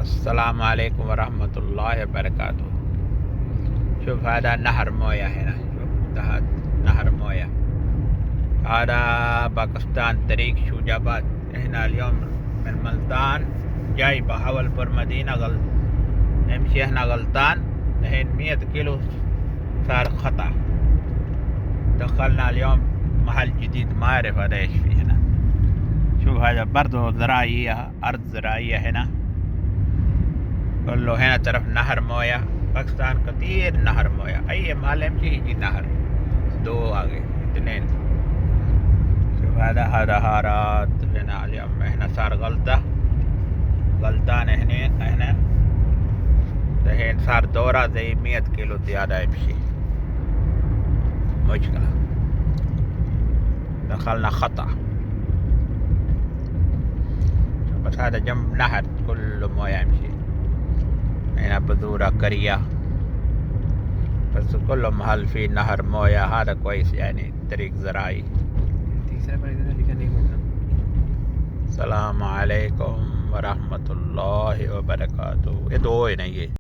अस्सलाम वालेकुम वरहमतुल्लाहि वबरकातुह. شوف هذا نهر موية هنا. شوف تحت نهر موية. هذا باكستان طريق شوجاباد. هنا اليوم من ملتان جاي بحول بر مدينة نمشي هنا غلطان الحين 100 كيلو صار خطأ. دخلنا اليوم محل جديد ما أعرف هذا إيش فيه هنا. شوف هذا برضو زراعية، أرض زراعية هنا كله. هنا طرف نهر موية. पाकिस्तान كثير نهر موية. أي محل يمشي يجي نهر. دو आगे اثنين. شوف هذا هارات هنا اليوم. هنا صار غلطان هنا الحين صار دورة زي 100 كيلو زيادة يمشي. مشكلة دخلنا خطأ. بس هذا جنب نهر كله موية يمشي. هنا بذورة قرية بس كله محل فيه نهر موية. هذا كويس يعني طريق زراعي. السلام عليكم ورحمة الله وبركاته. ये दो है ना ये